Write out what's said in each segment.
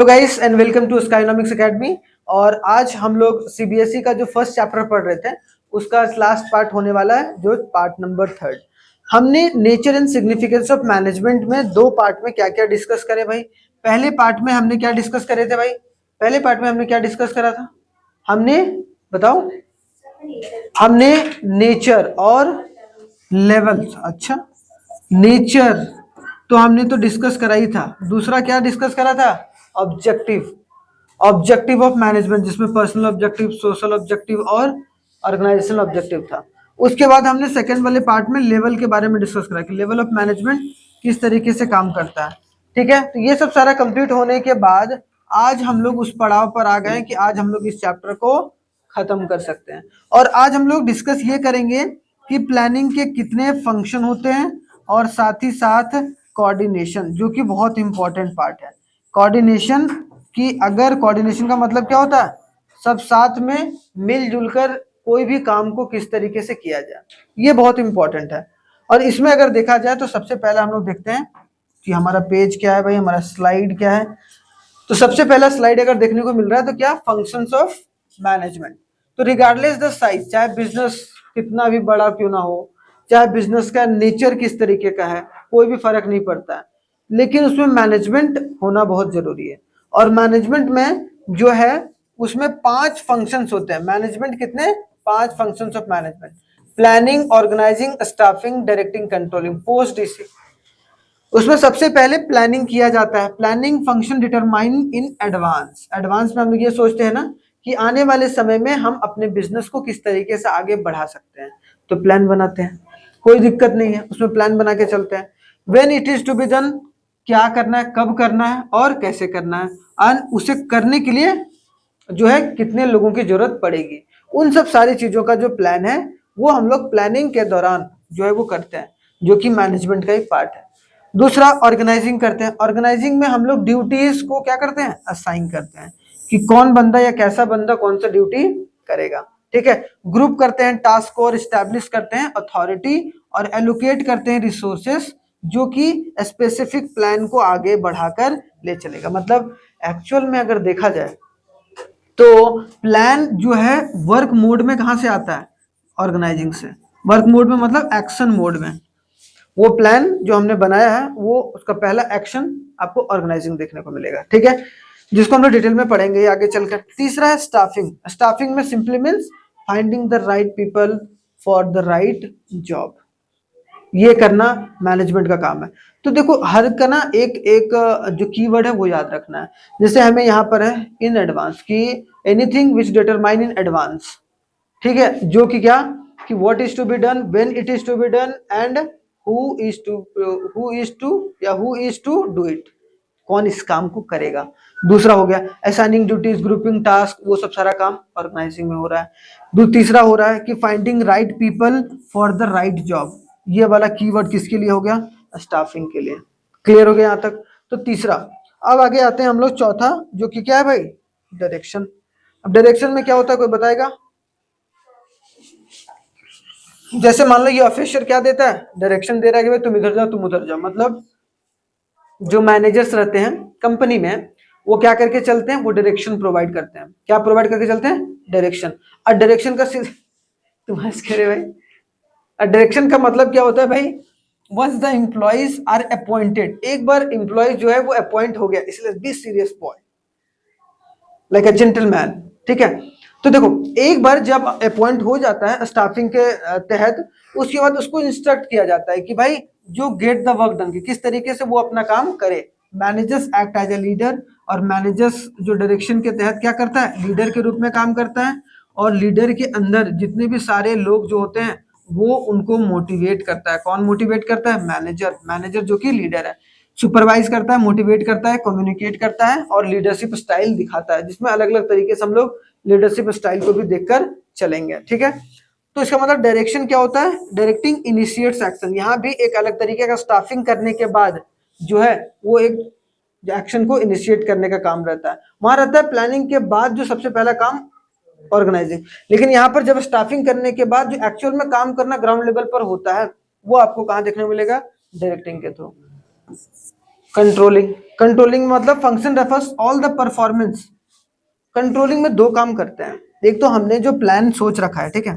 तो guys and welcome to Skynomics Academy. और आज हम लोग सीबीएसई का जो फर्स्ट चैप्टर पढ़ रहे थे उसका लास्ट पार्ट होने वाला है, जो पार्ट नंबर 3। हमने nature and significance of management में दो पार्ट में क्या क्या डिस्कस करे भाई। पहले पार्ट में हमने क्या डिस्कस करे थे भाई? पहले पार्ट में हमने क्या डिस्कस करा था? हमने बताओ, हमने नेचर और लेवल्स। अच्छा, नेचर तो हमने तो डिस्कस करा ही था। दूसरा क्या डिस्कस करा था? ऑब्जेक्टिव, ऑब्जेक्टिव ऑफ मैनेजमेंट, जिसमें पर्सनल ऑब्जेक्टिव, सोशल ऑब्जेक्टिव और ऑर्गेनाइजेशनल ऑब्जेक्टिव था। उसके बाद हमने सेकंड वाले पार्ट में लेवल के बारे में डिस्कस करा कि लेवल ऑफ मैनेजमेंट किस तरीके से काम करता है। ठीक है, तो ये सब सारा कंप्लीट होने के बाद आज हम लोग उस पड़ाव पर आ गए कि आज हम लोग इस चैप्टर को खत्म कर सकते हैं। और आज हम लोग डिस्कस ये करेंगे कि प्लानिंग के कितने फंक्शन होते हैं और साथ ही साथ कोऑर्डिनेशन, जो कि बहुत इंपॉर्टेंट पार्ट है। कोऑर्डिनेशन की, अगर कोऑर्डिनेशन का मतलब क्या होता है? सब साथ में मिलजुल कर कोई भी काम को किस तरीके से किया जाए, ये बहुत इंपॉर्टेंट है। और इसमें अगर देखा जाए तो सबसे पहले हम लोग देखते हैं कि हमारा पेज क्या है भाई, हमारा स्लाइड क्या है। तो सबसे पहला स्लाइड अगर देखने को मिल रहा है तो क्या? Functions of management. तो रिगार्डलेस द साइज, चाहे बिजनेस कितना भी बड़ा क्यों ना हो, चाहे बिजनेस का नेचर किस तरीके का है, कोई भी फर्क नहीं पड़ता है, लेकिन उसमें मैनेजमेंट होना बहुत जरूरी है। और मैनेजमेंट में जो है उसमें 5 फंक्शंस होते हैं। मैनेजमेंट कितने? 5 functions of management: planning, organising, staffing, directing, controlling, post DC. उसमें सबसे पहले प्लानिंग किया जाता है। Planning function determine in advance. Advance में हम लोग ये सोचते हैं ना कि आने वाले समय में हम अपने बिजनेस को किस तरीके से आगे बढ़ा सकते हैं, तो प्लान बनाते हैं। कोई दिक्कत नहीं है, उसमें प्लान बना के चलते हैं। When it is to be done, क्या करना है, कब करना है और कैसे करना है, और उसे करने के लिए जो है कितने लोगों की जरूरत पड़ेगी। उन सब सारी चीजों का जो प्लान है वो हम लोग प्लानिंग के दौरान जो है वो करते हैं, जो कि मैनेजमेंट का एक पार्ट है। दूसरा ऑर्गेनाइजिंग करते हैं। ऑर्गेनाइजिंग में हम लोग ड्यूटीज को क्या करते हैं? असाइन करते हैं कि कौन बंदा या कैसा बंदा कौन सा ड्यूटी करेगा। ठीक है, ग्रुप करते हैं टास्क को और स्टैब्लिश करते हैं अथॉरिटी, और एलोकेट करते हैं रिसोर्सेस, जो कि स्पेसिफिक प्लान को आगे बढ़ाकर ले चलेगा। मतलब एक्चुअल में अगर देखा जाए तो प्लान जो है वर्क मोड में कहां से आता है? ऑर्गेनाइजिंग से। वर्क मोड में मतलब एक्शन मोड में। वो प्लान जो हमने बनाया है वो उसका पहला एक्शन आपको ऑर्गेनाइजिंग देखने को मिलेगा। ठीक है, जिसको हम लोग डिटेल में पढ़ेंगे आगे चलकर। तीसरा है स्टाफिंग। स्टाफिंग में simply means finding the right people for the right job. ये करना मैनेजमेंट का काम है। तो देखो, हर का ना एक एक जो कीवर्ड है वो याद रखना है। जैसे हमें यहाँ पर है इन एडवांस की, anything which determine in advance. ठीक है, जो कि क्या कि what is to be done, when it is to be done, and who is to do it, कौन इस काम को करेगा। दूसरा हो गया असाइनिंग ड्यूटीज, ग्रुपिंग टास्क, वो सब सारा काम ऑर्गेनाइजिंग में हो रहा है। तीसरा हो रहा है कि finding right people for the right job. ये वाला कीवर्ड किसके लिए हो गया? स्टाफिंग के लिए। क्लियर हो गया यहाँ तक? तो तीसरा। अब आगे आते हैं हम लोग चौथा, जो कि क्या है भाई? डायरेक्शन। अब डायरेक्शन में क्या होता है, कोई बताएगा? जैसे मान लो ये ऑफिसर क्या देता है? डायरेक्शन दे रहा है कि भाई तुम इधर जाओ, तुम उधर जाओ। मतलब जो मैनेजर्स रहते हैं कंपनी में, वो क्या करके चलते हैं? वो डायरेक्शन प्रोवाइड करते हैं। क्या प्रोवाइड करके चलते हैं? डायरेक्शन। और डायरेक्शन का तुम हंस कह रहे भाई। और डायरेक्शन का मतलब क्या होता है भाई? Once the employees are appointed, एक बार एम्प्लॉय जो है वो अपॉइंट हो गया, इसलिए be serious boy like a gentleman. ठीक है, तो देखो एक बार जब अपॉइंट हो जाता है स्टाफिंग के तहत, उसके बाद उसको इंस्ट्रक्ट किया जाता है कि भाई जो गेट द वर्क डन, किस तरीके से वो अपना काम करे। Managers act as a leader, और मैनेजर्स जो डायरेक्शन के तहत क्या करता है? लीडर के रूप में काम करता है। और लीडर के अंदर जितने भी सारे लोग जो होते हैं वो उनको मोटिवेट करता है। कौन मोटिवेट करता है? मैनेजर। मैनेजर जो कि लीडर है, सुपरवाइज करता है, मोटिवेट करता है, कम्युनिकेट करता है और लीडरशिप स्टाइल दिखाता है, जिसमें अलग अलग तरीके से हम लोग लीडरशिप स्टाइल को भी देखकर चलेंगे। ठीक है, तो इसका मतलब डायरेक्शन क्या होता है? Directing initiates action. यहाँ भी एक अलग तरीके का स्टाफिंग करने के बाद जो है वो एक एक्शन को इनिशिएट करने का काम रहता है। वहां रहता है प्लानिंग के बाद जो सबसे पहला काम ऑर्गेनाइजिंग। लेकिन यहाँ पर जब स्टाफिंग करने के बाद जो एक्चुअल में काम करना ग्राउंड लेवल पर होता है, वो आपको कहाँ देखने को मिलेगा? डायरेक्टिंग के थ्रू। कंट्रोलिंग, कंट्रोलिंग मतलब function refers all the performance. Controlling में दो काम करते हैं। एक तो हमने जो प्लान सोच रखा है, ठीक है,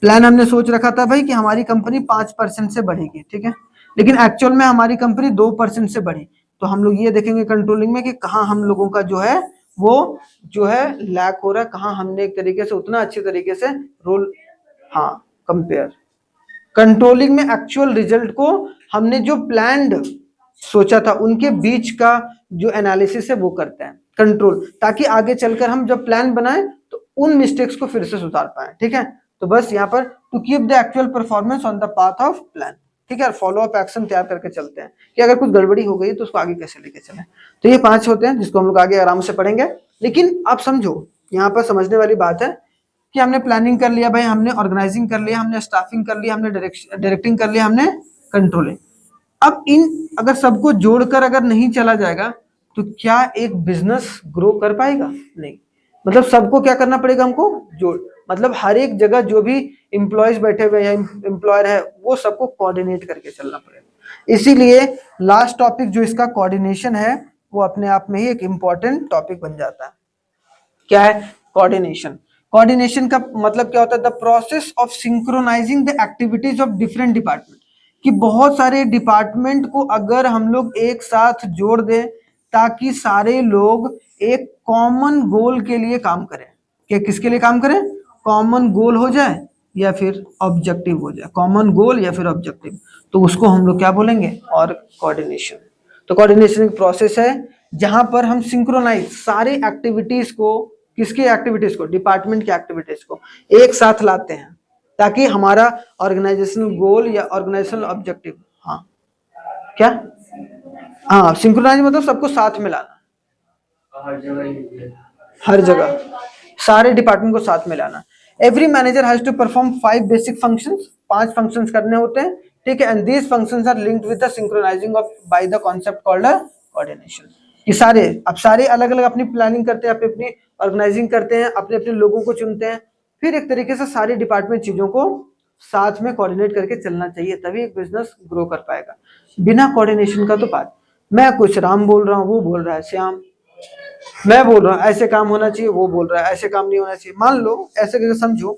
प्लान हमने सोच रखा था भाई कि हमारी कंपनी 5% से बढ़ेगी, ठीक है, लेकिन एक्चुअल में हमारी कंपनी 2% से बढ़ी। तो हम लोग ये देखेंगे कंट्रोलिंग में कि कहाँ हम लोगों का जो है वो जो है लैक हो रहा है, कहाँ हमने एक तरीके से उतना अच्छे तरीके से रोल, हाँ, कंपेयर। कंट्रोलिंग में एक्चुअल रिजल्ट को हमने जो प्लान्ड सोचा था उनके बीच का जो एनालिसिस है वो करते हैं कंट्रोल, ताकि आगे चलकर हम जब प्लान बनाएं तो उन मिस्टेक्स को फिर से सुधार पाए, ठीक है। तो बस यहाँ पर to keep the actual performance on the path of plan, ठीक है, फॉलो अप एक्शन तैयार करके चलते हैं कि अगर कुछ गड़बड़ी हो गई तो उसको आगे कैसे लेके चले। तो ये 5 होते हैं जिसको हम लोग आगे आराम से पढ़ेंगे। लेकिन आप समझो यहाँ पर समझने वाली बात है कि हमने प्लानिंग कर लिया भाई, हमने ऑर्गेनाइजिंग कर लिया, हमने स्टाफिंग कर लिया, हमने डायरेक्टिंग कर लिया, हमने कंट्रोलिंग। अब इन अगर सबको जोड़कर अगर नहीं चला जाएगा तो क्या एक बिजनेस ग्रो कर पाएगा? नहीं। मतलब सबको क्या करना पड़ेगा हमको? जोड़, मतलब हर एक जगह जो भी एम्प्लॉयज बैठे हुए हैं, एम्प्लॉयर है, वो सबको कोऑर्डिनेट करके चलना पड़ेगा। इसीलिए लास्ट टॉपिक जो इसका कोऑर्डिनेशन है वो अपने आप में ही एक इंपॉर्टेंट टॉपिक बन जाता है। क्या है कोऑर्डिनेशन? कोऑर्डिनेशन का मतलब क्या होता है? The process of synchronising the activities of different department, कि बहुत सारे डिपार्टमेंट को अगर हम लोग एक साथ जोड़ दें ताकि सारे लोग एक कॉमन गोल के लिए काम करें। कि किसके लिए काम करें? कॉमन गोल हो जाए या फिर ऑब्जेक्टिव हो जाए, कॉमन गोल या फिर ऑब्जेक्टिव, तो उसको हम लोग क्या बोलेंगे? और कोऑर्डिनेशन। तो कोऑर्डिनेशन एक प्रोसेस है जहां पर हम सिंक्रोनाइज सारे एक्टिविटीज को, किसकी एक्टिविटीज को? डिपार्टमेंट की एक्टिविटीज को एक साथ लाते हैं ताकि हमारा ऑर्गेनाइजेशनल गोल या ऑर्गेनाइजेशनल ऑब्जेक्टिव, हाँ क्या, हाँ सिंक्रोनाइज मतलब सबको साथ में लाना, हर जगह सारे डिपार्टमेंट को साथ में लाना। Every manager has to perform 5 basic functions, 5 functions करने होते हैं, ठीक है, and these functions are linked with the synchronising of by the concept called coordination. ये सारे अब सारे अलग अलग अपनी प्लानिंग करते हैं, अपनी अपनी ऑर्गेनाइजिंग करते हैं, अपने अपने लोगों को चुनते हैं, फिर एक तरीके से सारे डिपार्टमेंट चीजों को साथ में कोऑर्डिनेट करके चलना चाहिए, तभी एक बिजनेस ग्रो कर पाएगा। बिना कोऑर्डिनेशन का तो बात, मैं कुछ राम बोल रहा हूँ, वो बोल रहा है श्याम, मैं बोल रहा हूँ ऐसे काम होना चाहिए, वो बोल रहा है ऐसे काम नहीं होना चाहिए। मान लो ऐसे करके समझो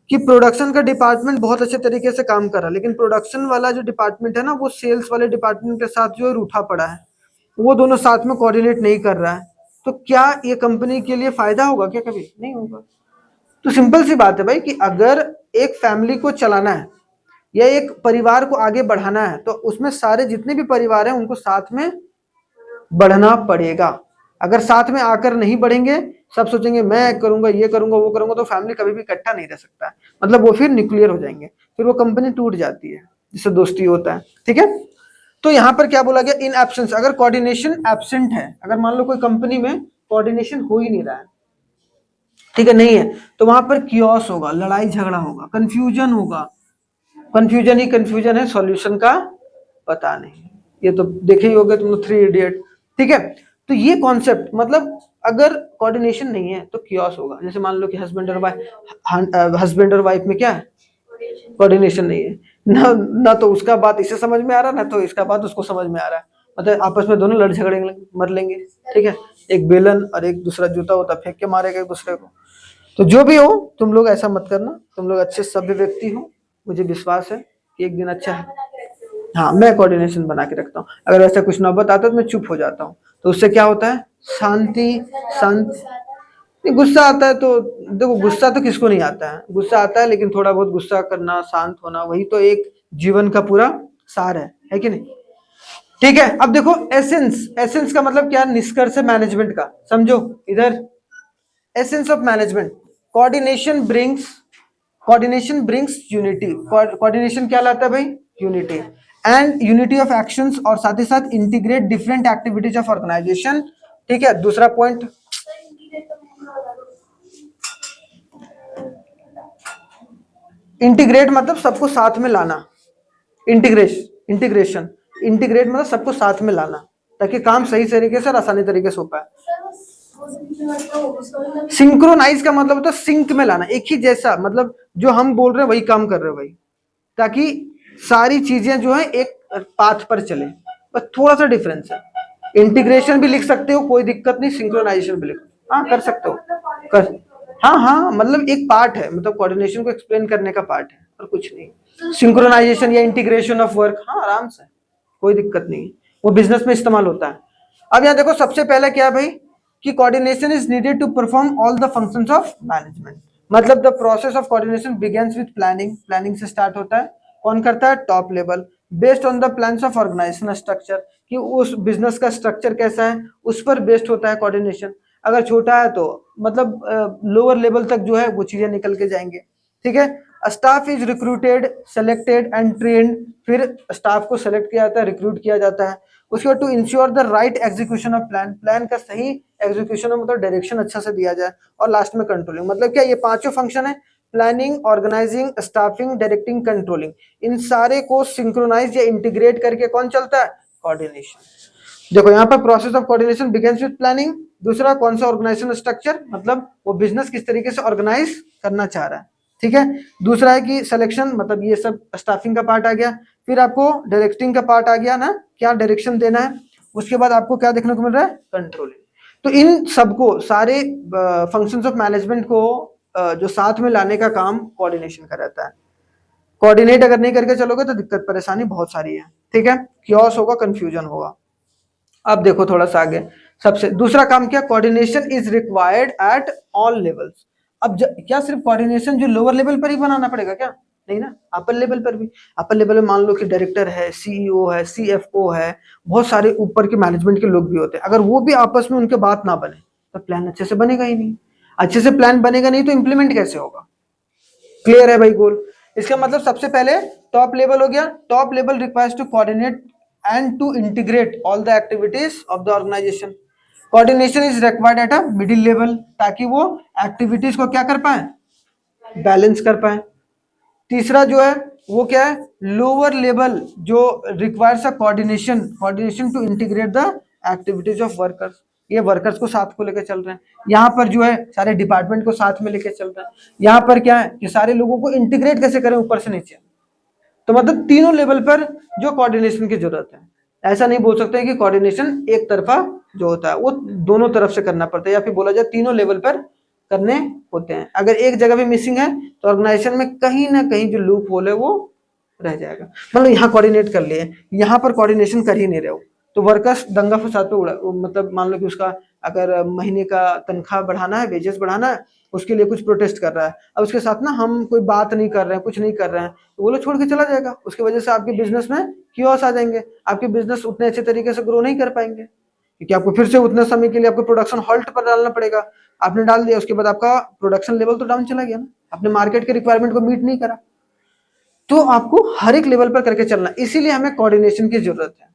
कि प्रोडक्शन का डिपार्टमेंट बहुत अच्छे तरीके से काम कर रहा है, लेकिन प्रोडक्शन वाला जो डिपार्टमेंट है ना वो सेल्स वाले डिपार्टमेंट के साथ जो है रूठा पड़ा है, वो दोनों साथ में कोऑर्डिनेट नहीं कर रहा है, तो क्या ये कंपनी के लिए फायदा होगा? क्या कभी नहीं होगा। तो सिंपल सी बात है भाई कि अगर एक फैमिली को चलाना है या एक परिवार को आगे बढ़ाना है तो उसमें सारे जितने भी परिवार हैं उनको साथ में बढ़ना पड़ेगा। अगर साथ में आकर नहीं बढ़ेंगे, सब सोचेंगे मैं करूंगा, ये करूंगा, वो करूंगा, तो फैमिली कभी भी इकट्ठा नहीं रह सकता है, मतलब वो फिर न्यूक्लियर हो जाएंगे, फिर वो कंपनी टूट जाती है, जिससे दोस्ती होता है, ठीक है। तो यहाँ पर क्या बोला गया? इन एब्सेंस, अगर कोऑर्डिनेशन एब्सेंट है, अगर मान लो कोई कंपनी में कोऑर्डिनेशन हो ही नहीं रहा है, ठीक है, नहीं है, तो वहां पर कियोस होगा, लड़ाई झगड़ा होगा, कंफ्यूजन होगा, कंफ्यूजन ही कंफ्यूजन है, सॉल्यूशन का पता नहीं। ये तो देखे ही होगे तुम लोग 3 इडियट, ठीक है। तो ये कॉन्सेप्ट मतलब अगर कोऑर्डिनेशन नहीं है तो कियोस होगा। जैसे मान लो कि हस्बैंड और वाइफ में क्या है? कोऑर्डिनेशन नहीं है, ना ना तो उसका बात इसे समझ में आ रहा, ना तो इसका बात उसको समझ में आ रहा है, मतलब आपस में दोनों लड़ झगड़ेंगे, मर लेंगे, ठीक है, एक बेलन और एक दूसरा जूता होता फेंक के मारेगा एक दूसरे को। तो जो भी हो तुम लोग ऐसा मत करना, तुम लोग अच्छे सभ्य व्यक्ति हो, मुझे विश्वास है कि एक दिन अच्छा है। हाँ, मैं कोऑर्डिनेशन बना के रखता हूँ, अगर ऐसा कुछ नौबत आता है तो मैं चुप हो जाता हूँ, तो उससे क्या होता है? शांति, शांति। गुस्सा आता है तो देखो, गुस्सा तो किसको नहीं आता है, गुस्सा आता है, लेकिन थोड़ा बहुत गुस्सा करना, शांत होना, वही तो एक जीवन का पूरा सार है कि नहीं? ठीक है, अब देखो एसेंस, एसेंस का मतलब क्या? निष्कर्ष मैनेजमेंट का, समझो इधर। Essence of management, coordination brings, coordination brings unity. Coordination क्या लाता है भाई? Unity and unity of actions, और साथ ही साथ integrate different activities of organisation, ठीक है। दूसरा पॉइंट, इंटीग्रेट मतलब सबको साथ में लाना, इंटीग्रेशन, इंटीग्रेट मतलब सबको साथ में लाना ताकि काम सही तरीके से और आसानी तरीके से हो पाए। सिंक्रोनाइज का मतलब होता है सिंक में लाना, एक ही जैसा, मतलब जो हम बोल रहे हैं वही काम कर रहे हो भाई, ताकि सारी चीजें जो है एक पाथ पर चले, बस थोड़ा सा डिफरेंस है। इंटीग्रेशन भी लिख सकते हो, कोई दिक्कत नहीं, सिंक्रोनाइजेशन भी लिख, हाँ कर सकते हो, कर, हाँ हाँ, मतलब एक पार्ट है, मतलब कोऑर्डिनेशन को एक्सप्लेन करने का पार्ट है और कुछ नहीं। सिंक्रोनाइजेशन या इंटीग्रेशन ऑफ वर्क, हाँ आराम से, कोई दिक्कत नहीं, वो बिजनेस में इस्तेमाल होता है। अब यहाँ देखो सबसे पहले क्या है भाई, कि coordination is needed to perform all the functions of management. मतलब the process of coordination begins with planning, planning से स्टार्ट होता है। कौन करता है, top level, based on the plans of organisation structure, कि उस बिजनेस का स्ट्रक्चर कैसा है उस पर बेस्ड होता है कोऑर्डिनेशन। अगर छोटा है तो मतलब लोअर लेवल तक जो है वो चीजें निकल के जाएंगे, ठीक है। Staff is recruited, selected and trained, फिर स्टाफ को सेलेक्ट किया जाता है, रिक्रूट किया जाता है। उसके बाद to ensure the right execution of plan, plan का सही एग्जीक्यूशन मतलब डायरेक्शन अच्छा से दिया जाए। और लास्ट में कंट्रोलिंग, मतलब क्या, ये पांचों फंक्शन है, planning, organising, staffing, directing, controlling. इन सारे को सिंक्रोनाइज या इंटीग्रेट करके कौन चलता है, कोऑर्डिनेशन। देखो यहाँ पर process of coordination begins with planning. दूसरा कौन सा, ऑर्गेनाइजेशन स्ट्रक्चर, मतलब वो बिजनेस किस तरीके से ऑर्गेनाइज करना चाह रहा है, ठीक है। दूसरा है कि सिलेक्शन, मतलब ये सब स्टाफिंग का पार्ट आ गया। फिर आपको डायरेक्टिंग का पार्ट आ गया ना, क्या डायरेक्शन देना है। उसके बाद आपको क्या देखने को मिल रहा है, कंट्रोलिंग। तो इन सबको, सारे फंक्शंस ऑफ मैनेजमेंट को जो साथ में लाने का काम कोऑर्डिनेशन का रहता है। कोऑर्डिनेट अगर नहीं करके चलोगे तो दिक्कत परेशानी बहुत सारी है, ठीक है, क्योस होगा, कंफ्यूजन होगा। अब देखो थोड़ा सा आगे, सबसे दूसरा काम क्या, coordination is required at all levels. अब क्या सिर्फ कोऑर्डिनेशन जो लोअर लेवल पर ही बनाना पड़ेगा क्या, नहीं ना, अपर लेवल पर भी। अपर लेवल में मान लो कि डायरेक्टर है, सीईओ है, सीएफओ है, बहुत सारे ऊपर के मैनेजमेंट के लोग भी होते हैं। अगर वो भी आपस में उनके बात ना बने तो प्लान अच्छे से बनेगा ही नहीं। अच्छे से प्लान बनेगा नहीं तो इंप्लीमेंट कैसे होगा। क्लियर है भाई गोल। इसका मतलब सबसे पहले टॉप लेवल हो गया, top level requires to coordinate and to integrate all the activities of the organisation. Coordination is required at a middle level, ताकि वो एक्टिविटीज को क्या कर पाए, बैलेंस कर पाए। तीसरा जो है वो क्या है, लोअर लेवल, जो requires a coordination, coordination to integrate the activities of workers. ये वर्कर्स को साथ को लेकर चल रहे हैं, यहाँ पर जो है सारे डिपार्टमेंट को साथ में लेकर चल रहे हैं। यहाँ पर क्या है कि सारे लोगों को इंटीग्रेट कैसे करें ऊपर से नीचे। तो मतलब तीनों लेवल पर जो कोऑर्डिनेशन की जरूरत है। ऐसा नहीं बोल सकते कि कोऑर्डिनेशन एक तरफा जो होता है, वो दोनों तरफ से करना पड़ता है, या फिर बोला जाए तीनों लेवल पर करने होते हैं। अगर एक जगह भी मिसिंग है तो ऑर्गेनाइजेशन में कहीं ना कहीं जो लूप होल है वो रह जाएगा। मतलब यहाँ कोऑर्डिनेट कर लिए, यहाँ पर कोऑर्डिनेशन कर ही नहीं रहे हो, तो वर्कर्स दंगा फसाद पे उड़ा, मतलब मान लो कि उसका अगर महीने का तनख्वाह बढ़ाना है, वेजेस बढ़ाना है, उसके लिए कुछ प्रोटेस्ट कर रहा है। अब उसके साथ ना हम कोई बात नहीं कर रहे हैं, कुछ नहीं कर रहे हैं, तो वो लोग छोड़ के चला जाएगा। उसकी वजह से आपके बिजनेस में क्योस आ जाएंगे, आपके बिजनेस उतने अच्छे तरीके से ग्रो नहीं कर पाएंगे, क्योंकि आपको फिर से उतने समय के लिए आपको प्रोडक्शन हॉल्ट पर डालना पड़ेगा। आपने डाल दिया, उसके बाद आपका प्रोडक्शन लेवल तो डाउन चला गया ना, आपने मार्केट के रिक्वायरमेंट को मीट नहीं करा। तो आपको हर एक लेवल पर करके चलना, इसीलिए हमें कोऑर्डिनेशन की जरूरत है,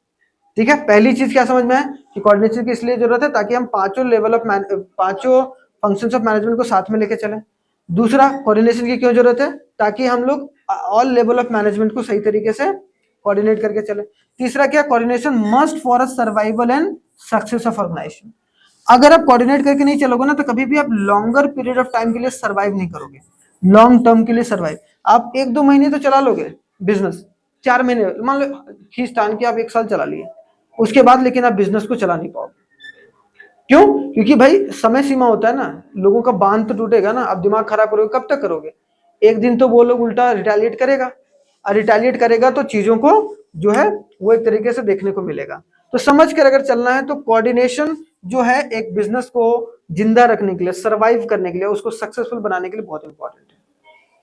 ठीक है। पहली चीज क्या समझ में है कि कोऑर्डिनेशन की इसलिए जरूरत है ताकि हम पांचों लेवल ऑफ पांचों फंक्शंस ऑफ मैनेजमेंट को साथ में लेके चलें। दूसरा, कोऑर्डिनेशन की क्यों जरूरत है, ताकि हम लोग ऑल लेवल ऑफ मैनेजमेंट को सही तरीके से कोऑर्डिनेट करके चले। तीसरा क्या, coordination must for a survival and success of organisation. अगर आप कोऑर्डिनेट करके नहीं चलोगे ना तो कभी भी आप लॉन्गर पीरियड ऑफ टाइम के लिए सर्वाइव नहीं करोगे। लॉन्ग टर्म के लिए सर्वाइव, आप एक दो महीने तो चला लोगे बिजनेस, 4 महीने मान लो खींच तान के आप 1 साल चला लिए, उसके बाद लेकिन आप बिजनेस को चला नहीं पाओगे। क्यों, क्योंकि भाई समय सीमा होता है ना, लोगों का बांध तो टूटेगा ना। आप दिमाग खराब करोगे कब तक करोगे, एक दिन तो वो लोग उल्टा रिटेलिएट करेगा, और रिटेलिएट करेगा तो चीजों को जो है वो एक तरीके से देखने को मिलेगा। तो समझ कर अगर चलना है तो कोऑर्डिनेशन जो है एक बिजनेस को जिंदा रखने के लिए, सर्वाइव करने के लिए, उसको सक्सेसफुल बनाने के लिए बहुत इंपॉर्टेंट है।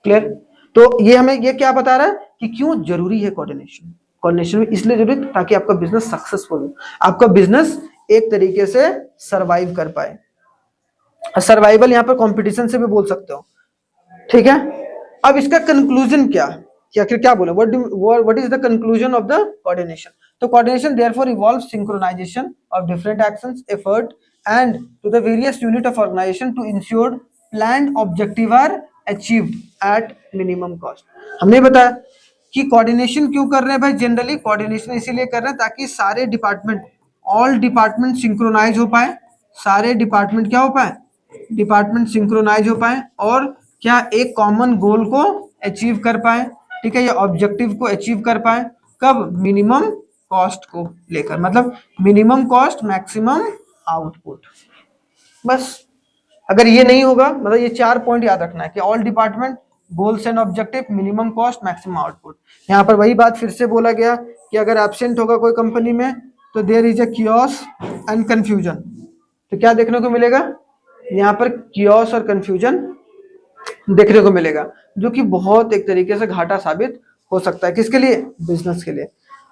क्लियर। तो ये हमें ये क्या बता रहा है कि क्यों जरूरी है कोऑर्डिनेशन। कोऑर्डिनेशन इसलिए जरूरी ताकि आपका बिजनेस सक्सेसफुल हो, आपका बिजनेस एक तरीके से सरवाइव कर पाए। सर्वाइवल यहाँ पर कंपटीशन से भी बोल सकते हो, ठीक है। अब इसका कंक्लूजन क्या, कि आखिर क्या बोले, what is the conclusion of the coordination. तो coordination therefore involve synchronisation of different actions, effort and to the various unit of organisation to ensure planned objective are achieved at minimum cost. हमने बताया कि coordination क्यों कर रहे हैं भाई, generally coordination इसीलिए कर रहे हैं ताकि सारे डिपार्टमेंट, ऑल डिपार्टमेंट सिंक्रोनाइज हो पाए, सारे डिपार्टमेंट क्या हो पाए, डिपार्टमेंट सिंक्रोनाइज हो पाए, और क्या एक कॉमन गोल को अचीव कर पाए, ठीक है, या ऑब्जेक्टिव को अचीव कर पाए। कब, मिनिमम कॉस्ट को लेकर, मतलब मिनिमम कॉस्ट मैक्सिमम आउटपुट। बस अगर ये नहीं होगा, मतलब ये 4 पॉइंट याद रखना है कि all department goals and objective, minimum cost, maximum output. यहाँ पर वही बात फिर से बोला गया कि अगर एब्सेंट होगा कोई कंपनी में तो there is a chaos and confusion. तो क्या देखने को मिलेगा यहाँ पर? कियोस और कंफ्यूजन देखने को मिलेगा, जो कि बहुत एक तरीके से घाटा साबित हो सकता है। किसके लिए? बिजनेस के लिए।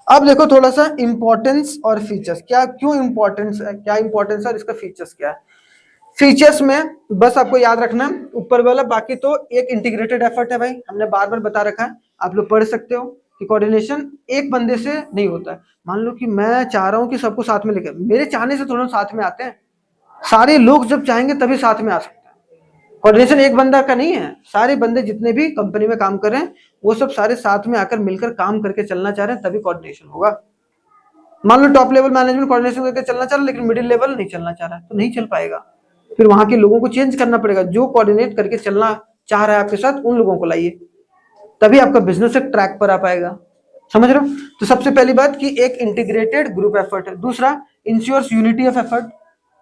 अब देखो थोड़ा सा इंपॉर्टेंस और फीचर्स, क्या क्यों इंपॉर्टेंस है, क्या इंपॉर्टेंस है और इसका फीचर्स क्या है। फीचर्स में बस आपको याद रखना ऊपर वाला, बाकी तो एक इंटीग्रेटेड एफर्ट है भाई, हमने बार बार बता रखा है, आप लोग पढ़ सकते हो कि कोऑर्डिनेशन एक बंदे से नहीं होता है। मान लो कि मैं चाह रहा हूं कि सबको साथ में लेकर, मेरे चाहने से थोड़ा साथ में आते हैं, सारे लोग जब चाहेंगे तभी साथ में आ सकते हैं। कोऑर्डिनेशन एक बंदा का नहीं है, सारे बंदे जितने भी कंपनी में काम कर रहे हैं वो सब सारे साथ में आकर मिलकर काम करके चलना चाह रहे हैं, तभी कोऑर्डिनेशन होगा। मान लो टॉप लेवल मैनेजमेंट कोऑर्डिनेशन करके चलना चाह रहा है लेकिन मिडिल लेवल नहीं चलना चाह रहा है, तो नहीं चल पाएगा। फिर वहां के लोगों को चेंज करना पड़ेगा, जो कोऑर्डिनेट करके चलना चाह रहा है आपके साथ उन लोगों को लाइए, तभी आपका बिजनेस एक ट्रैक पर आ पाएगा। समझ रहे हो? तो सबसे पहली बात कि एक इंटीग्रेटेड ग्रुप एफर्ट है। दूसरा, इंश्योर्स यूनिटी ऑफ एफर्ट।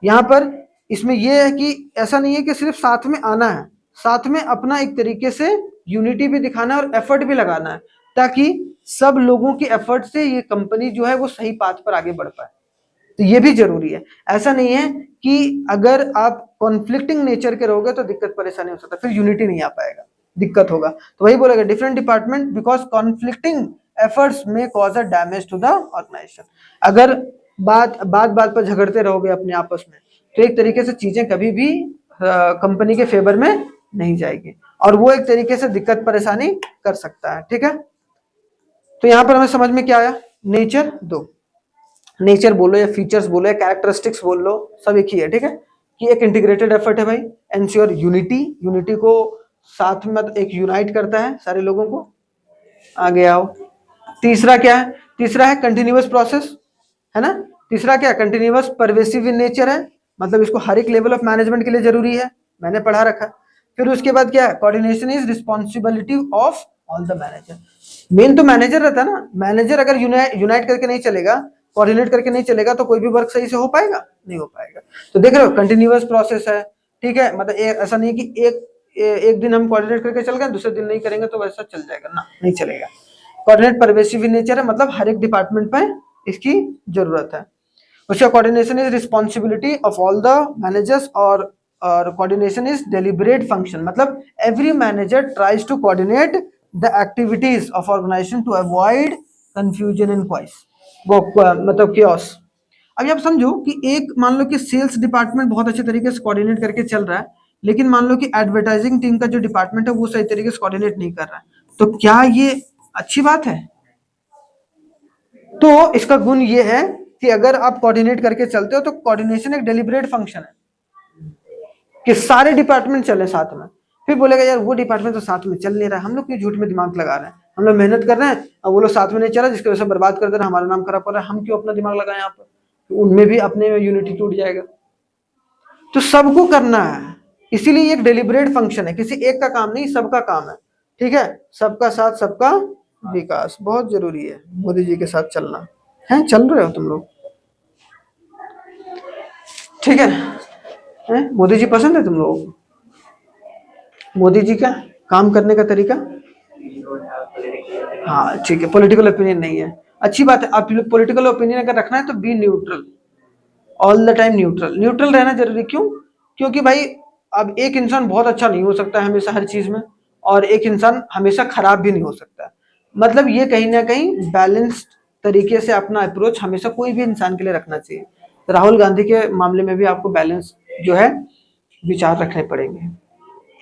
यहाँ पर इसमें यह है कि ऐसा नहीं है कि सिर्फ साथ में आना है, साथ में अपना एक तरीके से यूनिटी भी दिखाना है और एफर्ट भी लगाना है, ताकि सब लोगों की एफर्ट से ये कंपनी जो है वो सही पाथ पर आगे बढ़ पाए। तो ये भी जरूरी है। ऐसा नहीं है कि अगर आप कॉन्फ्लिक्टिंग नेचर के रहोगे तो दिक्कत परेशानी हो सकता है, फिर यूनिटी नहीं आ पाएगा, दिक्कत होगा। तो वही बोलेगा different department because conflicting efforts may cause a damage to the organisation. अगर बात बात पर झगड़ते रहोगे अपने आपस में तो एक तरीके से चीजें कभी भी कंपनी के फेवर में नहीं जाएगी और वो एक तरीके से दिक्कत परेशानी कर सकता है। ठीक है, तो यहां पर हमें समझ में क्या आया? नेचर दो, नेचर बोलो या फीचर्स बोलो या कैरेक्टरिस्टिक्स बोल लो, सब एक ही है। ठीक है, कि एक इंटीग्रेटेड एफर्ट है भाई, एंश्योर यूनिटी, यूनिटी को साथ में एक यूनाइट करता है सारे लोगों को। आगे आओ, तीसरा क्या है? तीसरा है कंटिन्यूअस प्रोसेस, है ना। तीसरा क्या? कंटिन्यूअस परवेसिव इन नेचर है, मतलब इसको हर एक लेवल ऑफ मैनेजमेंट के लिए जरूरी है, मैंने पढ़ा रखा। फिर उसके बाद क्या है? Coordination is responsibility of all the manager. Main तो मैनेजर रहता है ना, मैनेजर अगर यूनाइट करके नहीं चलेगा, कोऑर्डिनेट करके नहीं चलेगा तो कोई भी वर्क सही से हो पाएगा? नहीं हो पाएगा। तो देख रहे हो कंटिन्यूअस प्रोसेस है। ठीक है, मतलब ऐसा नहीं कि एक दिन हम कोऑर्डिनेट करके चल गए दूसरे दिन नहीं करेंगे तो वैसा चल जाएगा ना, नहीं चलेगा। कोऑर्डिनेट परवेसिव इन नेचर है, मतलब हर एक डिपार्टमेंट पे इसकी जरूरत है। उसका coordination is responsibility of all the managers, और कोऑर्डिनेशन इज डेलिब्रेट फंक्शन, मतलब every manager tries to coordinate the activities of organisation to avoid confusion and chaos, वो मतलब chaos। अभी आप समझो कि एक मान लो कि सेल्स डिपार्टमेंट बहुत अच्छे तरीके से कोऑर्डिनेट करके चल रहा है, लेकिन मान लो कि एडवर्टाइजिंग टीम का जो डिपार्टमेंट है वो सही तरीके से कोऑर्डिनेट नहीं कर रहा है, तो क्या ये अच्छी बात है? तो इसका गुण ये है कि अगर आप कोऑर्डिनेट करके चलते हो तो कोऑर्डिनेशन एक डेलिब्रेट फंक्शन है कि सारे डिपार्टमेंट चले साथ में। फिर बोलेगा यार वो डिपार्टमेंट तो साथ में चल नहीं रहा है, हम लोग क्यों झूठ में दिमाग लगा रहे हैं, हम लोग मेहनत कर रहे हैं और वो लोग साथ में नहीं चल रहा, जिसकी वजह से बर्बाद कर दे रहे हैं, हमारा नाम खराब कर रहा है, हम क्यों अपना दिमाग लगाए यहाँ पर? तो उनमें भी अपने में यूनिटी टूट जाएगा। तो सबको करना है, इसीलिए एक डेलिब्रेट फंक्शन है, किसी एक का काम नहीं, सबका काम है। ठीक है, सबका साथ सबका विकास बहुत जरूरी है, मोदी जी के साथ चलना है। चल रहे हो तुम लोग? ठीक है, मोदी जी पसंद है तुम लोगों को? मोदी जी का काम करने का तरीका? हाँ ठीक है, पॉलिटिकल ओपिनियन नहीं है, अच्छी बात है। आप पॉलिटिकल ओपिनियन अगर रखना है तो B neutral, all the time neutral. Neutral रहना जरूरी, क्यों? क्योंकि भाई अब एक इंसान बहुत अच्छा नहीं हो सकता है हमेशा हर चीज में, और एक इंसान हमेशा खराब भी नहीं हो सकता। मतलब ये कहीं ना कहीं बैलेंस्ड तरीके से अपना अप्रोच हमेशा कोई भी इंसान के लिए रखना चाहिए। राहुल गांधी के मामले में भी आपको बैलेंस जो है विचार रखने पड़ेंगे,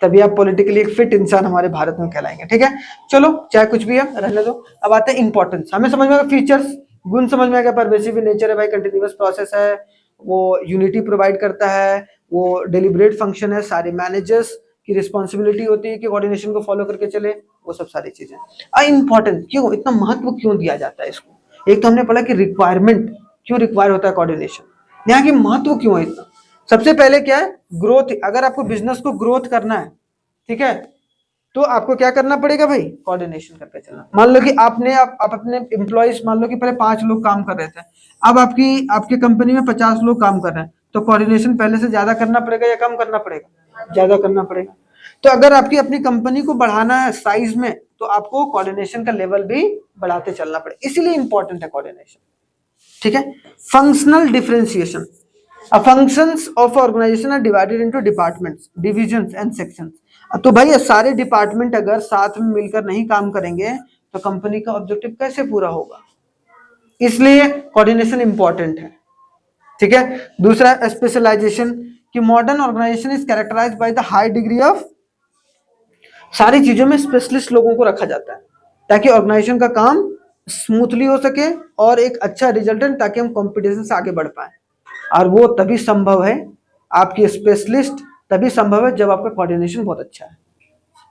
तभी आप पॉलिटिकली एक फिट इंसान हमारे भारत में कहलाएंगे। ठीक है, चलो चाहे कुछ भी है रहने दो। अब आते हैं इंपॉर्टेंस, हमें समझ में आ गया फीचर्स, गुण समझ में आ गया, परवेसिव नेचर है भाई, कंटिन्यूअस प्रोसेस है, वो यूनिटी प्रोवाइड करता है, वो डेलिब्रेट फंक्शन है, सारे मैनेजर्स की रिस्पॉन्सिबिलिटी होती है कि कोऑर्डिनेशन को फॉलो करके चले, वो सब सारी चीजें। इंपॉर्टेंट क्यों, इतना महत्व क्यों दिया जाता है इसको? एक तो हमने पढ़ा कि रिक्वायरमेंट क्यों रिक्वायर होता है कोऑर्डिनेशन, यहाँ की महत्व क्यों है इतना। सबसे पहले क्या है? ग्रोथ। अगर आपको बिजनेस को ग्रोथ करना है, ठीक है, तो आपको क्या करना पड़ेगा भाई, कोऑर्डिनेशन करके चलना। मान लो कि आप अपने एम्प्लॉयज, मान लो कि पहले 5 लोग काम कर रहे थे, अब आपकी कंपनी में 50 लोग काम कर रहे हैं, तो कोऑर्डिनेशन पहले से ज्यादा करना पड़ेगा या कम करना पड़ेगा, ज्यादा करना पड़ेगा। तो अगर आपकी अपनी कंपनी को बढ़ाना है साइज में, तो आपको कोऑर्डिनेशन का लेवल भी बढ़ाते चलना पड़ेगा, इसीलिए इंपॉर्टेंट है कोऑर्डिनेशन। ठीक है। Functional differentiation, functions of organization are divided into departments, divisions and sections। तो भाई ये सारे डिपार्टमेंट अगर साथ में मिलकर नहीं काम करेंगे तो कंपनी का ऑब्जेक्टिव कैसे पूरा होगा, इसलिए कोऑर्डिनेशन इंपॉर्टेंट है। ठीक है। दूसरा स्पेशलाइजेशन, कि modern organisation is characterised by the high degree of, सारी चीजों में स्पेशलिस्ट लोगों को रखा जाता है ताकि ऑर्गेनाइजेशन का काम स्मूथली हो सके और एक अच्छा रिजल्टेंट, ताकि हम कंपटीशन से आगे बढ़ पाए। और वो तभी संभव है, आपकी स्पेशलिस्ट तभी संभव है जब आपका कोऑर्डिनेशन बहुत अच्छा है,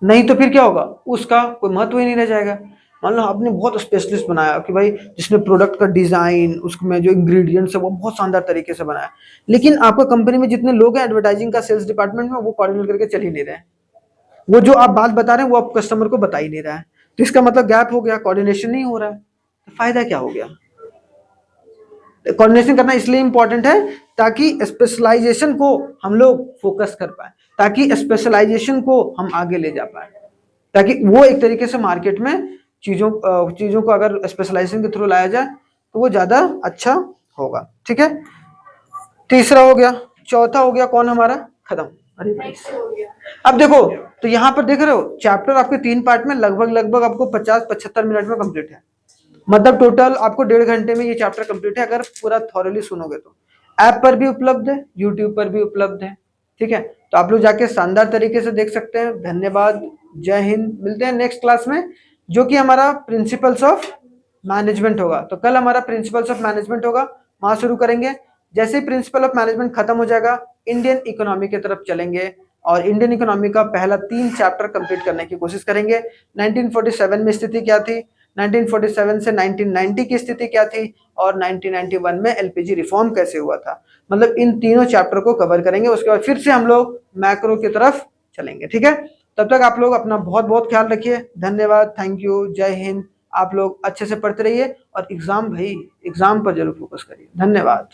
नहीं तो फिर क्या होगा, उसका कोई महत्व ही नहीं रह जाएगा। मान लो आपने बहुत स्पेशलिस्ट बनाया कि भाई जिसने प्रोडक्ट का डिजाइन, उसमें जो इंग्रेडिएंट्स है वो बहुत शानदार तरीके से बनाया, लेकिन आपका कंपनी में जितने लोग हैं एडवर्टाइजिंग का, सेल्स डिपार्टमेंट में, वो कोऑर्डिनेट करके चल ही नहीं रहे हैं, वो जो आप बात बता रहे हैं वो आप कस्टमर को बता ही नहीं रहा है, तो इसका मतलब गैप हो गया, कोऑर्डिनेशन नहीं हो रहा है, तो फायदा क्या हो गया। कोऑर्डिनेशन करना इसलिए इंपॉर्टेंट है ताकि स्पेशलाइजेशन को हम लोग फोकस कर पाए, ताकि स्पेशलाइजेशन को हम आगे ले जा पाए, ताकि वो एक तरीके से मार्केट में चीजों को अगर स्पेशलाइजेशन के थ्रू लाया जाए तो वो ज्यादा अच्छा होगा। ठीक है। तीसरा हो गया। चौथा हो गया कौन हमारा, खत्म। अरे भाई अब देखो, तो यहाँ पर देख रहे हो चैप्टर आपके 3 पार्ट में लगभग आपको 50-75 मिनट में कंप्लीट है, मतलब टोटल आपको 1.5 घंटे में ये चैप्टर कंप्लीट है अगर पूरा थॉरली सुनोगे तो। ऐप पर भी उपलब्ध है, यूट्यूब पर भी उपलब्ध है। ठीक है। तो आप लोग जाके शानदार तरीके से देख सकते हैं। धन्यवाद, जय हिंद। मिलते हैं नेक्स्ट क्लास में, जो कि हमारा प्रिंसिपल्स ऑफ मैनेजमेंट होगा। तो कल हमारा प्रिंसिपल्स ऑफ मैनेजमेंट होगा, वहां शुरू करेंगे। जैसे ही प्रिंसिपल ऑफ मैनेजमेंट खत्म हो जाएगा, इंडियन इकोनॉमी की तरफ चलेंगे और इंडियन इकोनॉमी का पहला 3 चैप्टर कंप्लीट करने की कोशिश करेंगे। 1947 में स्थिति क्या थी, 1947 से 1990 की स्थिति क्या थी, और 1991 में एलपीजी रिफॉर्म कैसे हुआ था, मतलब इन तीनों चैप्टर को कवर करेंगे। उसके बाद फिर से हम लोग मैक्रो की तरफ चलेंगे। ठीक है। तब तक आप लोग अपना बहुत बहुत ख्याल रखिए। धन्यवाद, थैंक यू, जय हिंद। आप लोग अच्छे से पढ़ते रहिए और एग्जाम पर जरूर फोकस करिए। धन्यवाद।